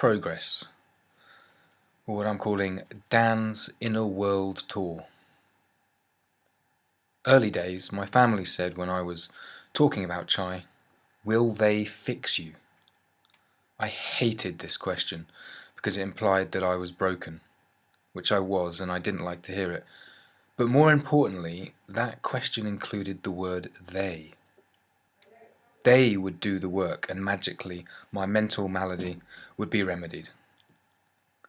progress, or what I'm calling Dan's Inner World Tour. Early days, my family said when I was talking about chai, will they fix you? I hated this question because it implied that I was broken, which I was, and I didn't like to hear it. But more importantly, that question included the word they. They would do the work, and magically my mental malady would be remedied.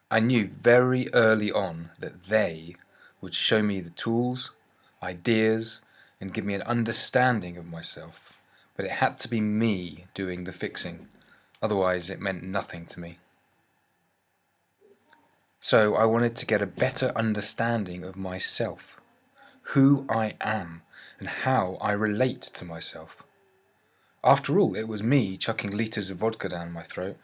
I knew very early on that they would show me the tools, ideas, and give me an understanding of myself, but it had to be me doing the fixing, otherwise it meant nothing to me. So I wanted to get a better understanding of myself, who I am, and how I relate to myself. After all, it was me chucking litres of vodka down my throat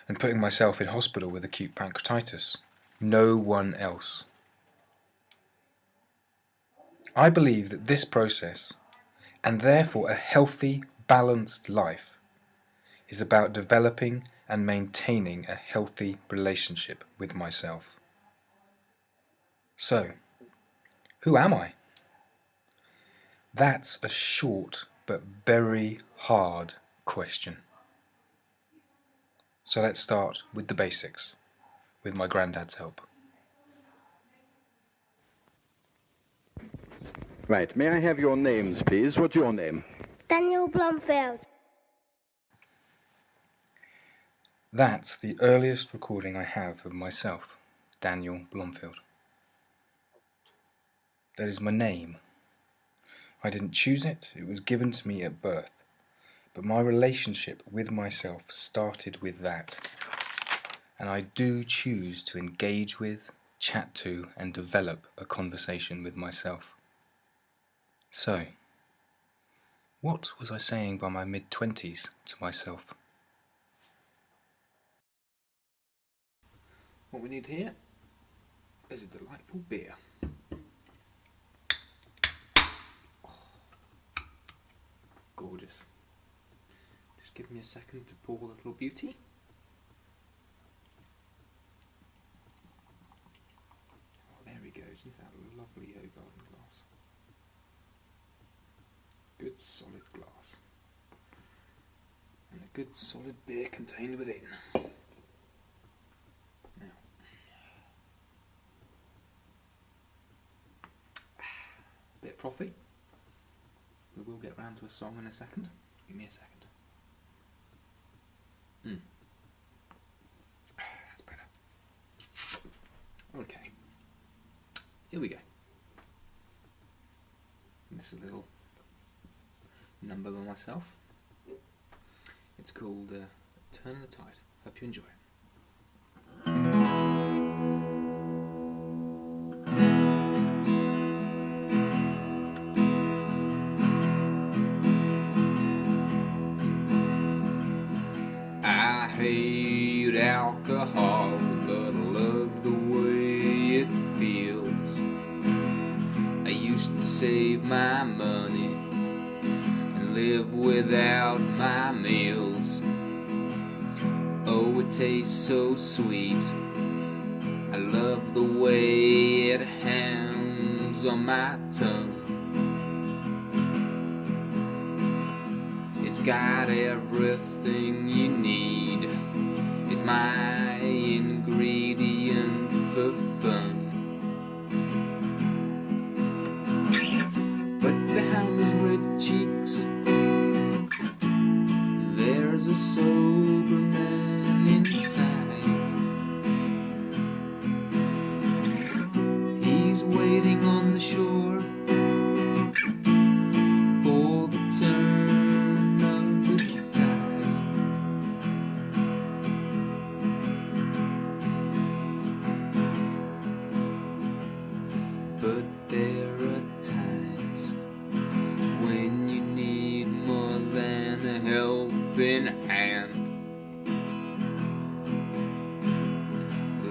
and putting myself in hospital with acute pancreatitis. No one else. I believe that this process, and therefore a healthy, balanced life, is about developing and maintaining a healthy relationship with myself. So, who am I? That's a short but very hard question. So let's start with the basics, with my granddad's help. Right, may I have your names, please? What's your name? Daniel Bloomfield. That's the earliest recording I have of myself, Daniel Bloomfield. That is my name. I didn't choose it, it was given to me at birth. But my relationship with myself started with that. And I do choose to engage with, chat to, and develop a conversation with myself. So, what was I saying by my mid-20s to myself? What we need here is a delightful beer. Oh, gorgeous. Just give me a second to pour the little beauty. Oh, there he goes. Isn't that a lovely garden glass? Good solid glass. And a good solid beer contained within. Now, a bit frothy. We will get round to a song in a second. Give me a second. That's better. Okay. Here we go. This is a little number by myself. It's called Turn of the Tide. Hope you enjoy it. I hate alcohol, but I love the way it feels. I used to save my money and live without my meals. Oh, it tastes so sweet. I love the way it hangs on my tongue. It's got everything you need. It's my ingredient for fun. But behind those red cheeks, there's a sober man inside. He's waiting on the shore for the turn of the tide. But there are times when you need more than a helping hand.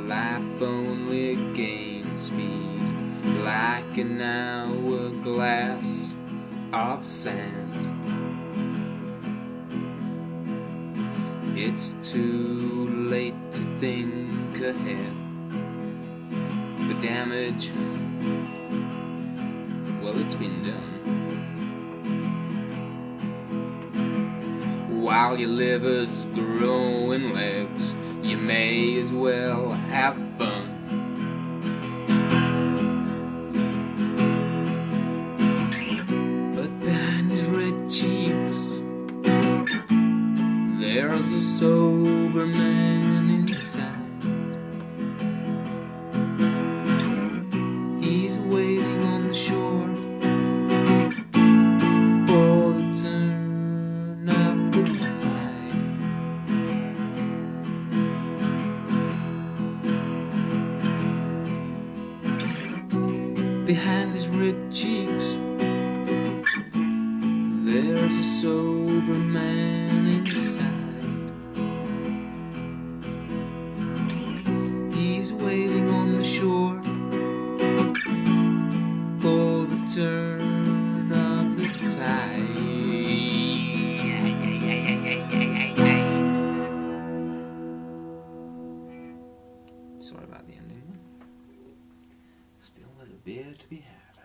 Life only gains speed like an hourglass of sand. It's too late to think ahead. The damage, well, it's been done. While your liver's growing legs, you may as well have fun. But behind his red cheeks, there's a sober man inside. He's waiting on the shore for the turn of the tide. Behind his red cheeks, there's a sober man inside. He's waiting on the shore for the turn of the tide. Sorry about the ending. Still there's a beer to be had.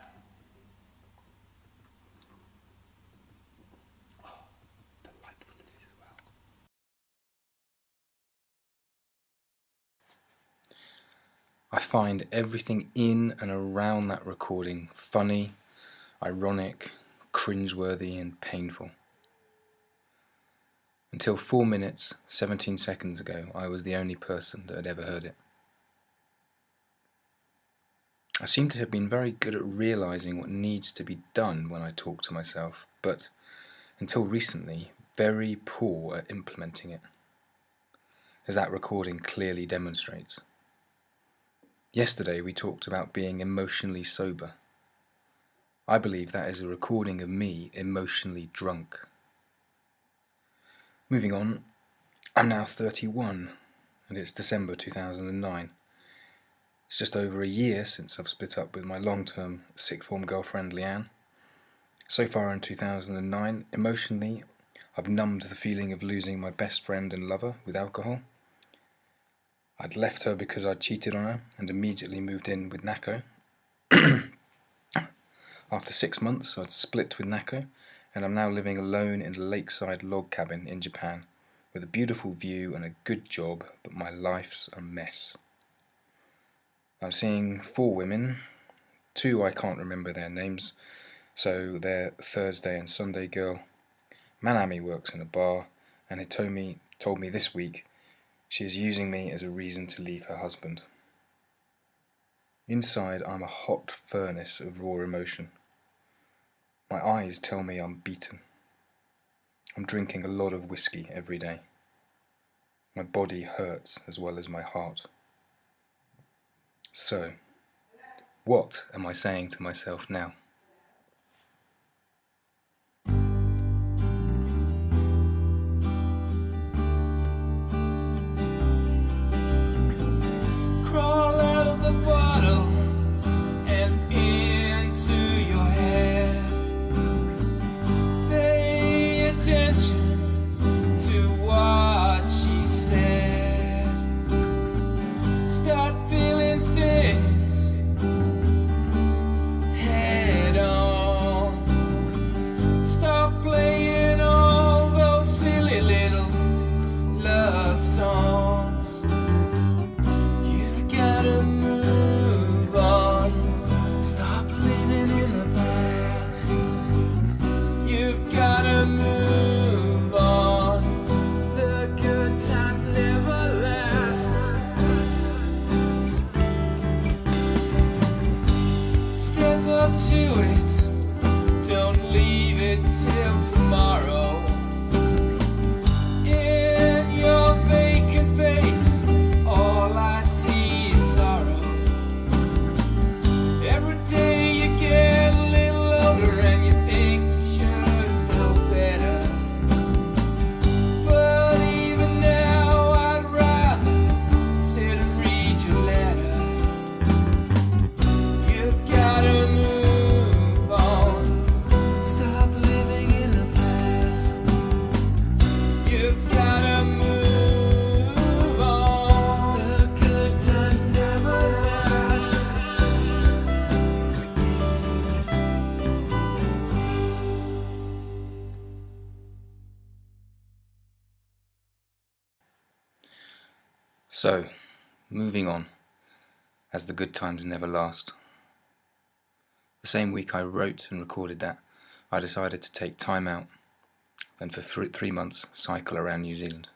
Oh, delightful it is as well. I find everything in and around that recording funny, ironic, cringeworthy and painful. Until 4 minutes, 17 seconds ago, I was the only person that had ever heard it. I seem to have been very good at realising what needs to be done when I talk to myself, but until recently, very poor at implementing it, as that recording clearly demonstrates. Yesterday we talked about being emotionally sober. I believe that is a recording of me emotionally drunk. Moving on, I'm now 31 and it's December 2009. It's just over a year since I've split up with my long-term sixth form girlfriend Leanne. So far in 2009, emotionally, I've numbed the feeling of losing my best friend and lover with alcohol. I'd left her because I'd cheated on her and immediately moved in with Nako. After 6 months, I'd split with Nako and I'm now living alone in a lakeside log cabin in Japan with a beautiful view and a good job, but my life's a mess. I'm seeing 4 women, 2 I can't remember their names, so they're Thursday and Sunday girl. Manami works in a bar and Hitomi told me this week she is using me as a reason to leave her husband. Inside I'm a hot furnace of raw emotion. My eyes tell me I'm beaten. I'm drinking a lot of whiskey every day. My body hurts as well as my heart. So, what am I saying to myself now? Crawl out of the bottle and into your head. Pay attention to what she said. Start feeling things head on. Stop playing all those silly little love songs. You've gotta move on. Stop living in the past. You've gotta move on. The good times never last. Step up to it. Don't leave it till tomorrow. In your vacant So, moving on, as the good times never last. The same week I wrote and recorded that, I decided to take time out and for 3 months cycle around New Zealand.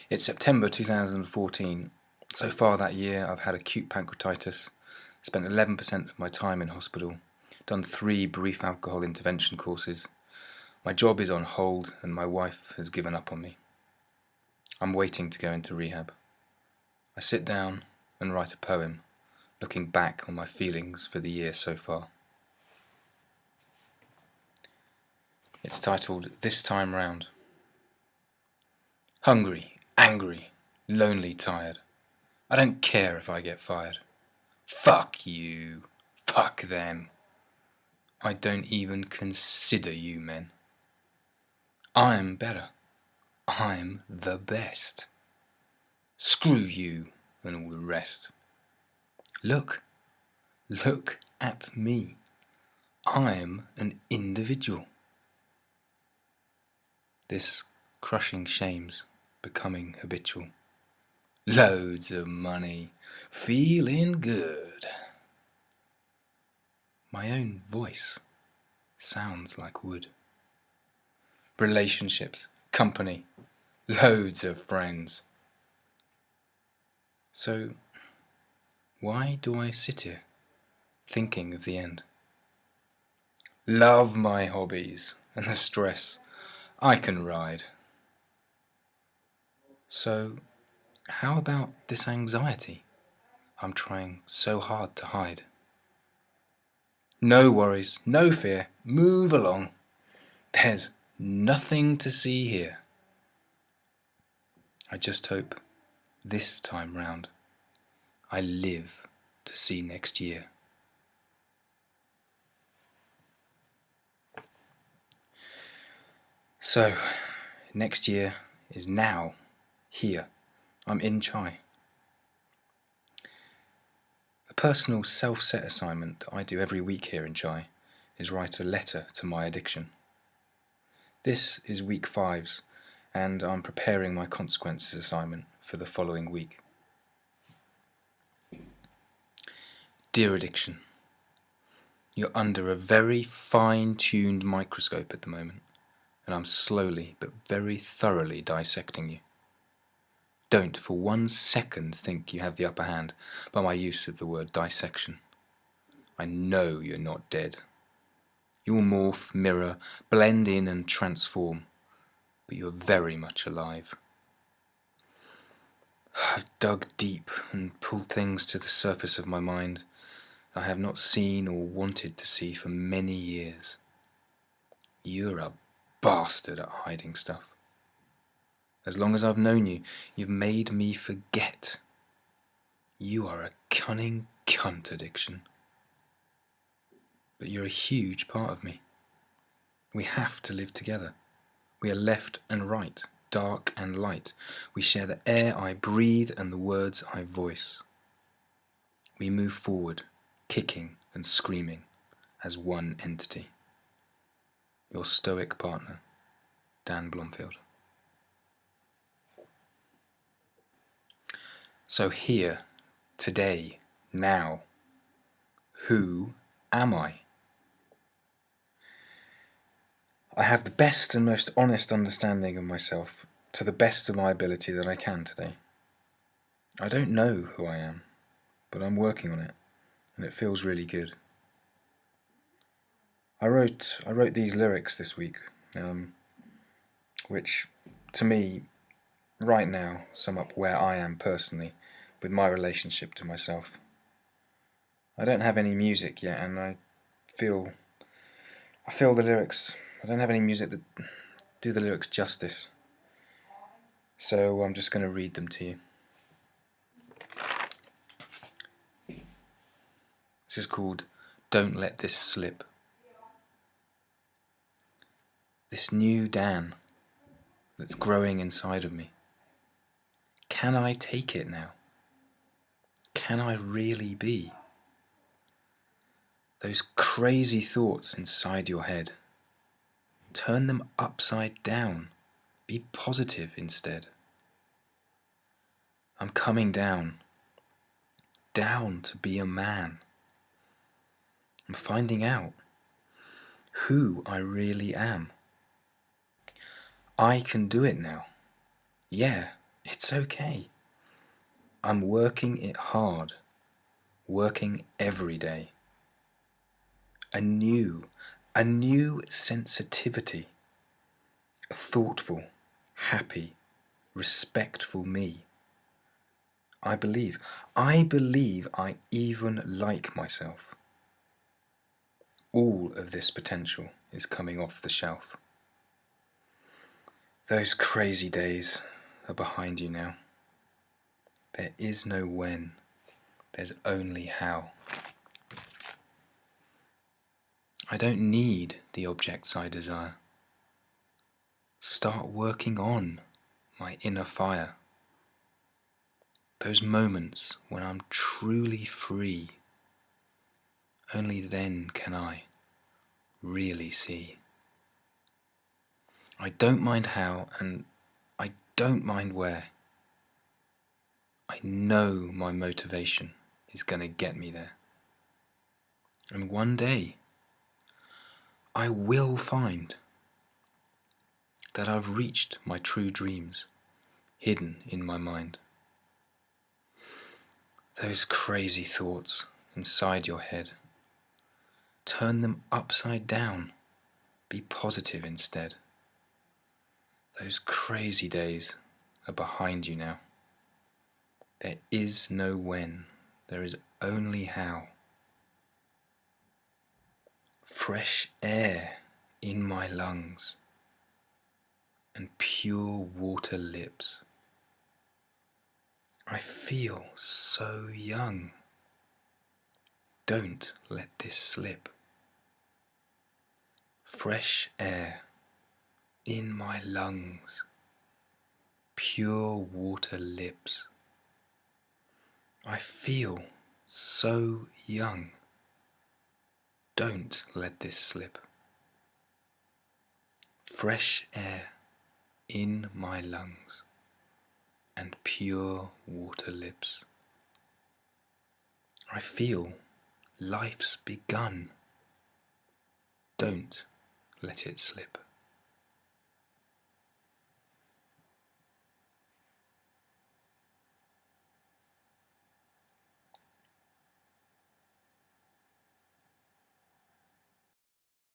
It's September 2014. So far that year I've had acute pancreatitis, spent 11% of my time in hospital, done 3 brief alcohol intervention courses. My job is on hold and my wife has given up on me. I'm waiting to go into rehab. I sit down and write a poem, looking back on my feelings for the year so far. It's titled This Time Round. Hungry, angry, lonely, tired. I don't care if I get fired. Fuck you. Fuck them. I don't even consider you men. I'm better. I'm the best. Screw you and all the rest. Look at me. I'm an individual. This crushing shame's becoming habitual. Loads of money, feeling good. My own voice sounds like wood. Relationships, company, loads of friends. So, why do I sit here, thinking of the end? Love my hobbies and the stress I can ride. So, how about this anxiety I'm trying so hard to hide? No worries, no fear, move along. There's nothing to see here. I just hope this time round I live to see next year. So, next year is now, here. I'm in Chai. A personal self-set assignment that I do every week here in Chai is write a letter to my addiction. This is week 5's, and I'm preparing my consequences assignment for the following week. Dear addiction, you're under a very fine-tuned microscope at the moment, and I'm slowly but very thoroughly dissecting you. Don't for 1 second think you have the upper hand by my use of the word dissection. I know you're not dead. You'll morph, mirror, blend in and transform, but you're very much alive. I've dug deep and pulled things to the surface of my mind I have not seen or wanted to see for many years. You're a bastard at hiding stuff. As long as I've known you, you've made me forget. You are a cunning cunt, addiction. But you're a huge part of me. We have to live together. We are left and right, dark and light. We share the air I breathe and the words I voice. We move forward, kicking and screaming as one entity. Your stoic partner, Dan Bloomfield. So here, today, now, who am I? I have the best and most honest understanding of myself to the best of my ability that I can today. I don't know who I am, but I'm working on it, and it feels really good. I wrote these lyrics this week, which, to me, right now, sum up where I am personally with my relationship to myself. I don't have any music yet, and I feel the lyrics. I don't have any music that do the lyrics justice, so I'm just going to read them to you. This is called Don't Let This Slip. This new Dan that's growing inside of me. Can I take it now? Can I really be? Those crazy thoughts inside your head. Turn them upside down. Be positive instead. I'm coming down. Down to be a man. I'm finding out who I really am. I can do it now. Yeah, it's okay. I'm working it hard, working every day. A new sensitivity, a thoughtful, happy, respectful me. I believe I even like myself. All of this potential is coming off the shelf. Those crazy days are behind you now. There is no when, there's only how. I don't need the objects I desire. Start working on my inner fire. Those moments when I'm truly free, only then can I really see. I don't mind how and I don't mind where. I know my motivation is going to get me there. And one day, I will find that I've reached my true dreams hidden in my mind. Those crazy thoughts inside your head, turn them upside down. Be positive instead. Those crazy days are behind you now. There is no when, there is only how. Fresh air in my lungs and pure water lips. I feel so young. Don't let this slip. Fresh air in my lungs, pure water lips. I feel so young. Don't let this slip. Fresh air in my lungs and pure water lips. I feel life's begun. Don't let it slip.